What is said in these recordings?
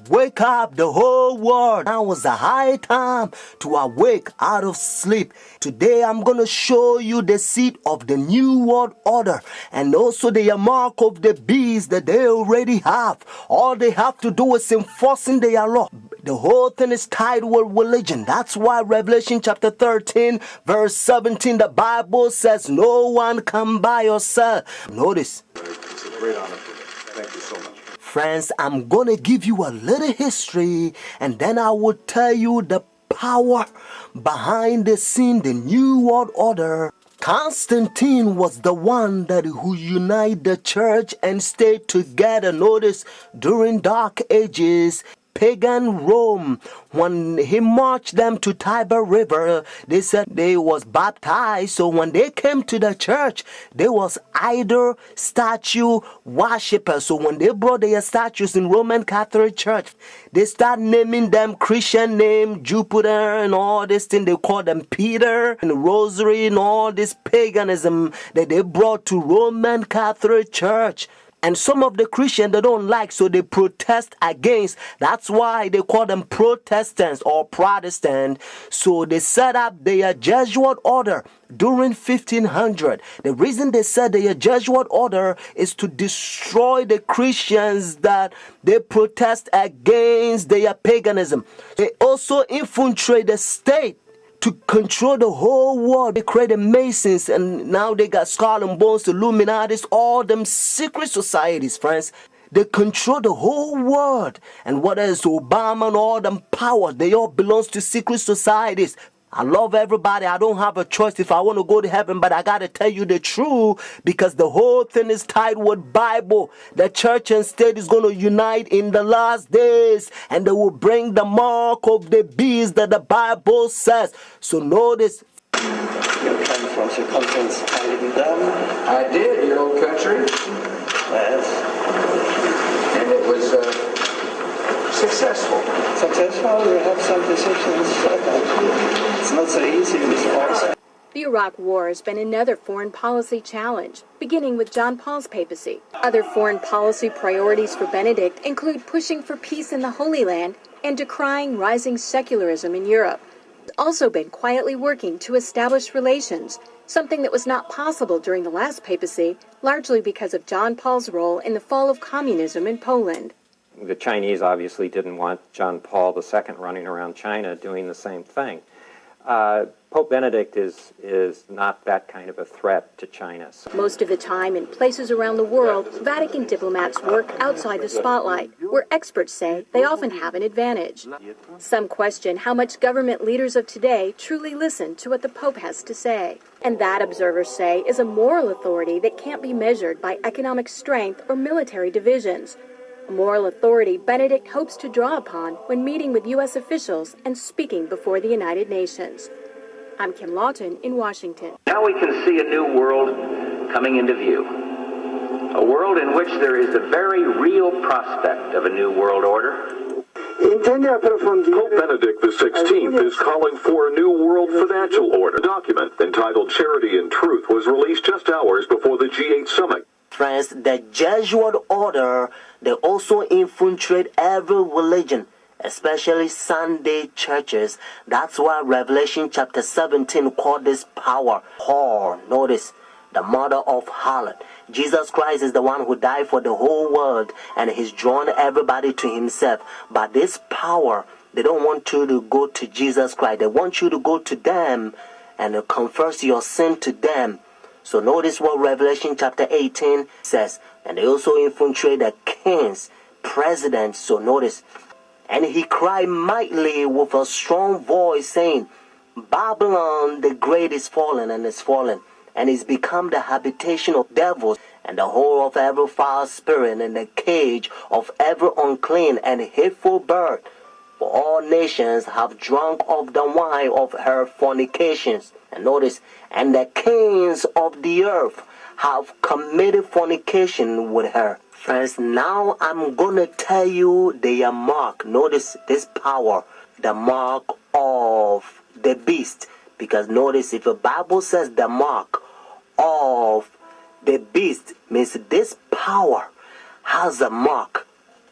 Wake up the whole world. Now is the high time to awake out of sleep. Today I'm going to show you the seed of the new world order and also the mark of the beast that they already have. All they have to do is enforcing their law. The whole thing is tied with religion. That's why Revelation chapter 13 verse 17, the Bible says no one can buy or sell. Notice. It's a great honor for me. Thank you so much. Friends, I'm going to give you a little history and then I will tell you the power behind the scene, the new world order. Constantine was the one who united the church and stayed together. Notice, during dark ages, pagan Rome, when he marched them to Tiber River, they said they was baptized. So when they came to the church, they was idol statue worshippers. So when they brought their statues in Roman Catholic Church, they start naming them Christian name, Jupiter and all this thing. They call them Peter and Rosary and all this paganism that they brought to Roman Catholic Church. And some of the Christians they don't like, so they protest against. That's why they call them Protestants or Protestant. So they set up their Jesuit order during 1500. The reason they said their Jesuit order is to destroy the Christians that they protest against their paganism. They also infiltrate the state to control the whole world. They created Masons and now they got Skull and Bones, the Illuminatis, all them secret societies, friends. They control the whole world. And what is Obama and all them powers, they all belongs to secret societies. I love everybody. I don't have a choice if I want to go to heaven, but I got to tell you the truth because the whole thing is tied with Bible. The church and state is going to unite in the last days and they will bring the mark of the beast that the Bible says. So notice. You came from circumference higher than them. I did, your old country. Yes. And it was successful. Successful, we have some decisions. It's not so easy in this place. The Iraq War has been another foreign policy challenge, beginning with John Paul's papacy. Other foreign policy priorities for Benedict include pushing for peace in the Holy Land and decrying rising secularism in Europe. He's also been quietly working to establish relations, something that was not possible during the last papacy, largely because of John Paul's role in the fall of communism in Poland. The Chinese obviously didn't want John Paul II running around China doing the same thing. Pope Benedict is not that kind of a threat to China. Most of the time, in places around the world, Vatican diplomats work outside the spotlight, where experts say they often have an advantage. Some question how much government leaders of today truly listen to what the Pope has to say. And that, observers say, is a moral authority that can't be measured by economic strength or military divisions. A moral authority Benedict hopes to draw upon when meeting with U.S. officials and speaking before the United Nations. I'm Kim Lawton in Washington. Now we can see a new world coming into view. A world in which there is a very real prospect of a new world order. Pope Benedict XVI is calling for a new world financial order. A document entitled Charity and Truth was released just hours before the G8 summit. Friends, the Jesuit order, they also infiltrate every religion, especially Sunday churches. That's why Revelation chapter 17 called this power whore. Notice, the mother of harlot. Jesus Christ is the one who died for the whole world and he's drawn everybody to himself. But this power, they don't want you to go to Jesus Christ. They want you to go to them and confess your sin to them. So notice what Revelation chapter 18 says. And they also infiltrate the kings, presidents. So notice. And he cried mightily with a strong voice, saying, Babylon the great is fallen and is fallen, and is become the habitation of devils, and the whore of every foul spirit, and the cage of every unclean and hateful bird. For all nations have drunk of the wine of her fornications. And notice, and the kings of the earth have committed fornication with her. Friends, now I'm going to tell you their mark. Notice this power, the mark of the beast. Because notice, if the Bible says the mark of the beast, means this power has a mark.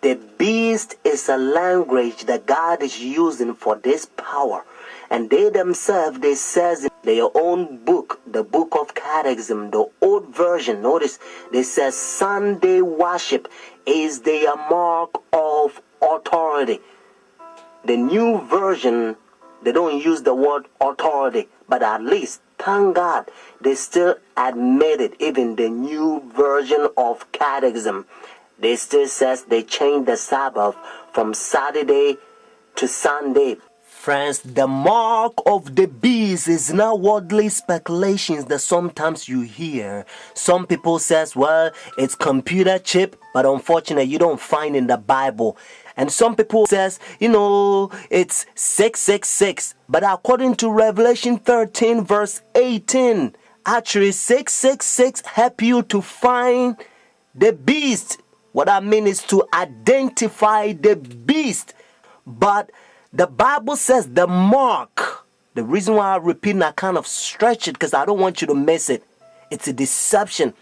The beast is a language that God is using for this power. And they themselves, they says in their own book, the book of Catechism, the old version, notice, they says Sunday worship is their mark of authority. The new version, they don't use the word authority, but at least, thank God, they still admit it. Even the new version of Catechism, they still says they changed the Sabbath from Saturday to Sunday. Friends, the mark of the beast is not worldly speculations that sometimes you hear. Some people says, well, it's computer chip, but unfortunately you don't find in the Bible. And some people says, it's 666. But according to Revelation 13 verse 18, actually 666 help you to find the beast. What I mean is to identify the beast. But the Bible says the mark. The reason why I repeat and I kind of stretch it because I don't want you to miss it. It's a deception.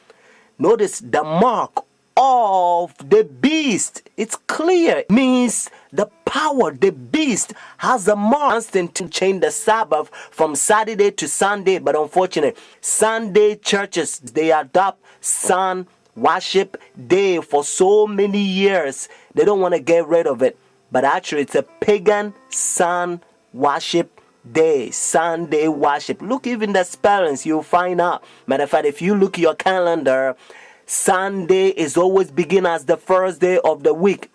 Notice the mark of the beast. It's clear. It means the power, the beast has a mark to change the Sabbath from Saturday to Sunday. But unfortunately, Sunday churches, they adopt sun worship day for so many years. They don't want to get rid of it. But actually, it's a pagan sun worship day, Sunday worship. Look, even the spellings, you'll find out. Matter of fact, if you look at your calendar, Sunday is always begin as the first day of the week.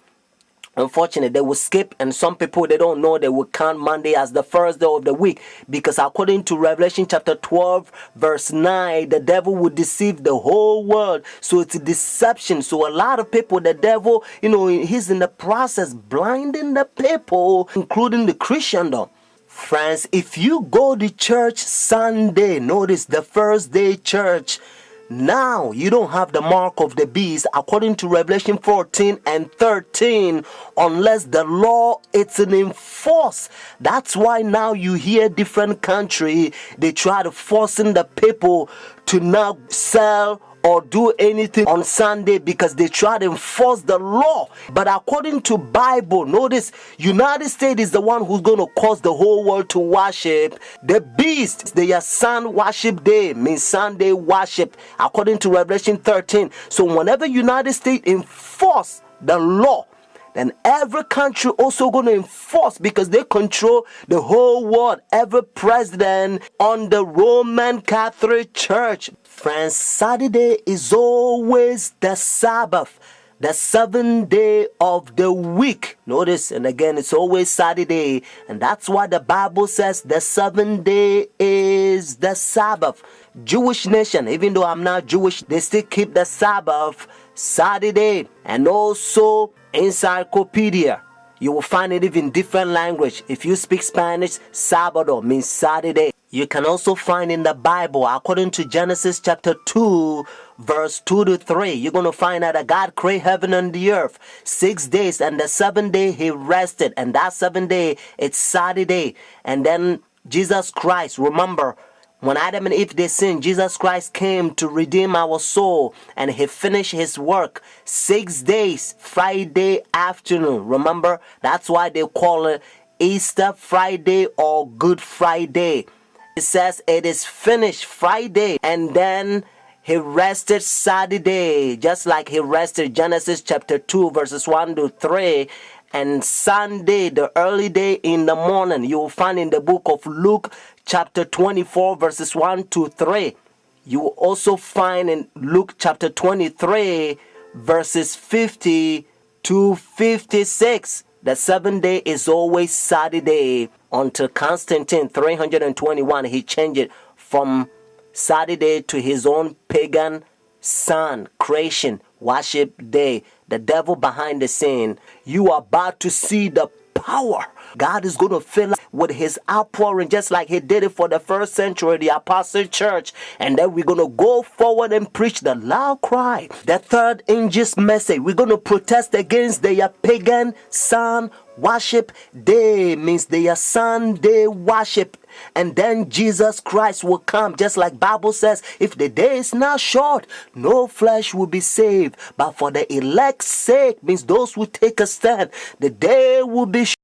Unfortunately, they will skip, and some people, they don't know, they will count Monday as the first day of the week, because according to Revelation chapter 12 verse 9, the devil would deceive the whole world. So it's a deception. So a lot of people, the devil, he's in the process blinding the people, including the Christendom. Friends, if you go to church Sunday, notice the first day church, now you don't have the mark of the beast according to Revelation 14 and 13 unless the law is enforced. That's why now you hear different country, they try to forcing the people to not sell or do anything on Sunday because they try to enforce the law. But according to Bible, notice United States is the one who's going to cause the whole world to worship the beast. Their sun worship day means Sunday worship according to Revelation 13. So whenever United States enforce the law, then every country also going to enforce because they control the whole world. Every president on the Roman Catholic Church. Friends, Saturday is always the Sabbath, the seventh day of the week. Notice, and again, it's always Saturday. And that's why the Bible says the seventh day is the Sabbath. Jewish nation, even though I'm not Jewish, they still keep the Sabbath Saturday. And also encyclopedia, you will find it even different language. If you speak Spanish, Sábado means Saturday. You can also find in the Bible, according to Genesis chapter 2, verse 2 to 3, you're going to find out that God created heaven and the earth 6 days, and the seventh day he rested, and that seventh day it's Saturday. And then Jesus Christ, remember, when Adam and Eve they sinned, Jesus Christ came to redeem our soul, and he finished his work 6 days, Friday afternoon. Remember, that's why they call it Easter Friday or Good Friday. It says it is finished Friday, and then he rested Saturday, just like he rested Genesis chapter 2 verses 1 to 3. And Sunday, the early day in the morning, you will find in the book of Luke chapter 24 verses 1 to 3. You will also find in Luke chapter 23 verses 50 to 56. The seventh day is always Saturday until Constantine 321. He changed it from Saturday to his own pagan sun creation worship day. The devil behind the scene. You are about to see the power God is going to fill us with his outpouring, just like he did it for the first century, the apostle church. And then we're going to go forward and preach the loud cry. The third angel's message, we're going to protest against their pagan sun worship day, means their Sunday worship. And then Jesus Christ will come, just like Bible says, if the day is not short, no flesh will be saved. But for the elect's sake, means those who take a stand, the day will be short.